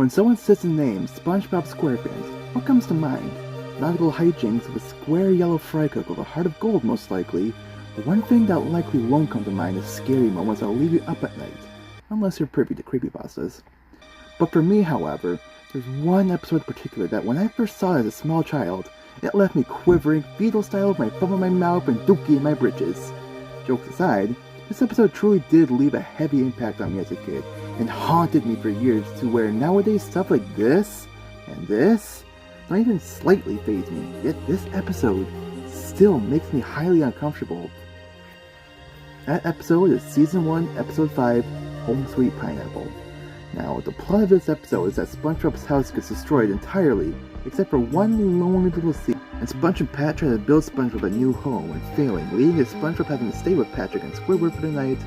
When someone says the name SpongeBob SquarePants, what comes to mind? Nautical hijinks of a square yellow fry cook with a heart of gold, most likely. But one thing that likely won't come to mind is scary moments that'll leave you up at night. Unless you're privy to creepypastas. But for me, however, there's one episode in particular that when I first saw it as a small child, it left me quivering, fetal style with my thumb in my mouth and dookie in my britches. Jokes aside, this episode truly did leave a heavy impact on me as a kid, and haunted me for years to where nowadays stuff like this, and this, don't even slightly faze me, yet this episode still makes me highly uncomfortable. That episode is Season 1, Episode 5, Home Sweet Pineapple. Now, the plot of this episode is that SpongeBob's house gets destroyed entirely, except for one lonely little seed, and Sponge and Pat try to build SpongeBob a new home, and failing, leading to SpongeBob having to stay with Patrick and Squidward for the night,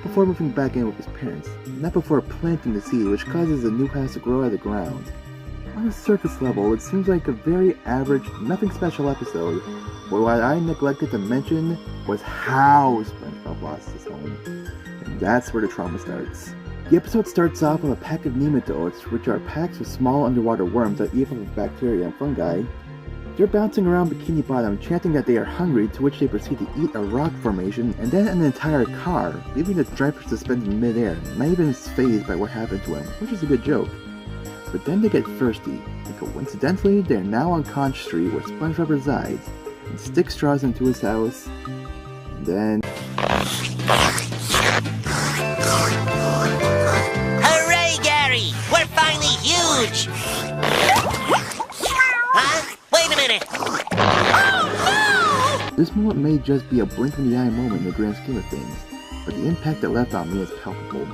before moving back in with his parents, not before planting the seed, which causes the new house to grow out of the ground. On a surface level, it seems like a very average, nothing special episode, but what I neglected to mention was how SpongeBob lost his home. And that's where the trauma starts. The episode starts off with a pack of nematodes, which are packs of small underwater worms that eat off of bacteria and fungi. They're bouncing around Bikini Bottom, chanting that they are hungry, to which they proceed to eat a rock formation and then an entire car, leaving the driver suspended in midair, not even fazed by what happened to him, which is a good joke. But then they get thirsty, and coincidentally, they are now on Conch Street where SpongeBob resides, and stick straws into his house, and then... Hooray, Gary! We're finally huge! Huh? Wait a minute! Oh, no! This moment may just be a blink-in-the-eye moment in the grand scheme of things, but the impact it left on me is palpable.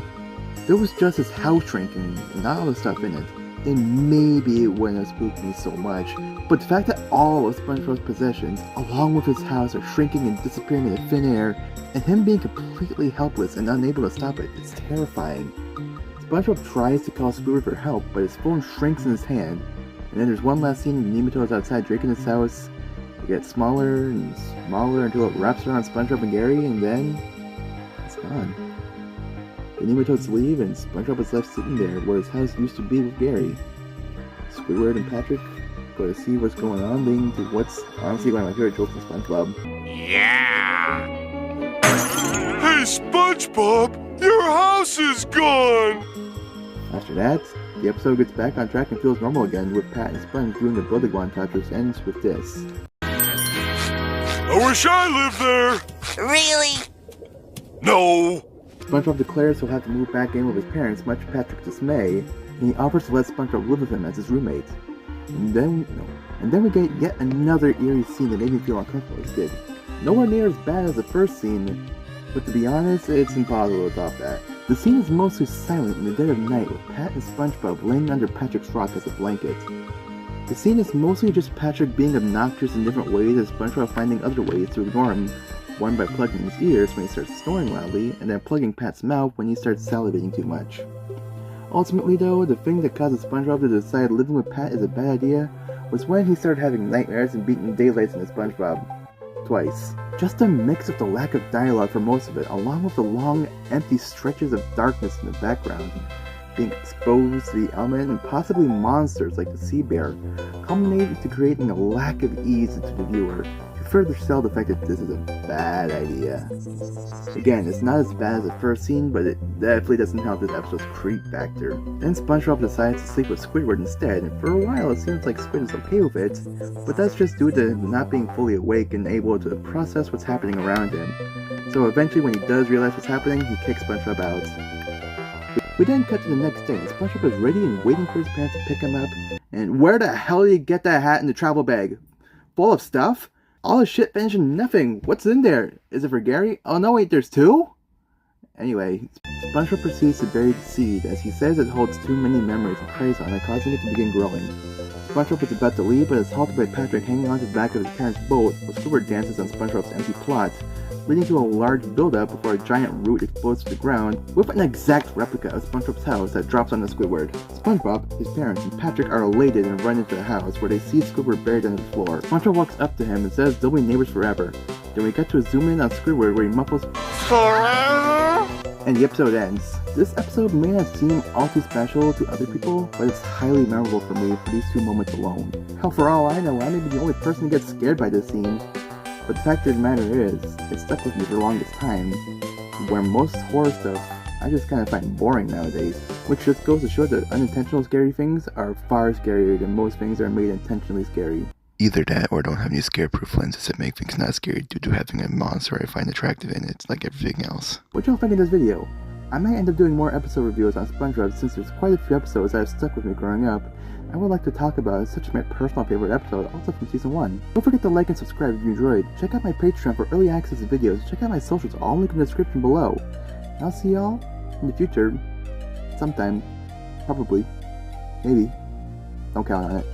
There was just his house shrinking, and not all the stuff in it, then maybe it wouldn't have spooked me so much, but the fact that all of SpongeBob's possessions, along with his house, are shrinking and disappearing into thin air, and him being completely helpless and unable to stop it, is terrifying. SpongeBob tries to call Squidward for help, but his phone shrinks in his hand, and then there's one last scene of nematodes outside drinking his house. It gets smaller and smaller until it wraps around SpongeBob and Gary, and then it's gone. The nematodes leave, and SpongeBob is left sitting there where his house used to be with Gary. Squidward and Patrick go to see what's going on, leading to what's honestly one of my favorite jokes from SpongeBob. Yeah! Hey, SpongeBob! Your house is gone! After that, the episode gets back on track and feels normal again, with Pat and Sponge doing their building montage, which ends with this. I wish I lived there! Really? No! SpongeBob declares he'll have to move back in with his parents, much to Patrick's dismay, and he offers to let SpongeBob live with him as his roommate. And then we get yet another eerie scene that made me feel uncomfortable as a kid. Nowhere near as bad as the first scene, but to be honest, it's impossible to top that. The scene is mostly silent in the dead of night, with Pat and SpongeBob laying under Patrick's rock as a blanket. The scene is mostly just Patrick being obnoxious in different ways, and SpongeBob finding other ways to ignore him, one by plugging his ears when he starts snoring loudly, and then plugging Pat's mouth when he starts salivating too much. Ultimately though, the thing that causes SpongeBob to decide living with Pat is a bad idea was when he started having nightmares and beating daylights into SpongeBob. Twice. Just a mix of the lack of dialogue for most of it, along with the long, empty stretches of darkness in the background, being exposed to the element and possibly monsters like the sea bear, culminating to creating a lack of ease into the viewer, to further sell the fact that this is a bad idea. Again, it's not as bad as the first scene, but it definitely doesn't help this episode's creep factor. Then SpongeBob decides to sleep with Squidward instead, and for a while it seems like Squid is okay with it, but that's just due to not being fully awake and able to process what's happening around him. So eventually when he does realize what's happening, he kicks SpongeBob out. We then cut to the next day, and SpongeBob is ready and waiting for his parents to pick him up, and where the hell did you get that hat in the travel bag? Full of stuff? All the shit vanished and nothing. What's in there? Is it for Gary? Oh no, wait, there's two? Anyway, SpongeBob proceeds to bury the seed, as he says it holds too many memories and preys on it, causing it to begin growing. SpongeBob is about to leave, but is halted by Patrick hanging onto the back of his parents' boat, while Squidward dances on SpongeBob's empty plot, leading to a large buildup before a giant root explodes to the ground, with an exact replica of SpongeBob's house that drops on the Squidward. SpongeBob, his parents, and Patrick are elated and run into the house, where they see Squidward buried on the floor. SpongeBob walks up to him and says they'll be neighbors forever. Then we get to a zoom in on Squidward where he muffles "Forever?" And the episode ends. This episode may not seem all too special to other people, but it's highly memorable for me for these 2 moments alone. Hell, for all I know, I may be the only person to get scared by this scene. But the fact of the matter is, it stuck with me for the longest time, where most horror stuff I just kind of find boring nowadays, which just goes to show that unintentional scary things are far scarier than most things that are made intentionally scary. Either that or don't have any scare-proof lenses that make things not scary due to having a monster I find attractive in it, like everything else. What y'all think of this video? I might end up doing more episode reviews on SpongeBob since there's quite a few episodes that have stuck with me growing up. I would like to talk about such my personal favorite episode, also from Season 1. Don't forget to like and subscribe if you enjoyed. Check out my Patreon for early access to videos. Check out my socials, all linked in the description below. I'll see y'all in the future. Sometime. Probably. Maybe. Don't count on it.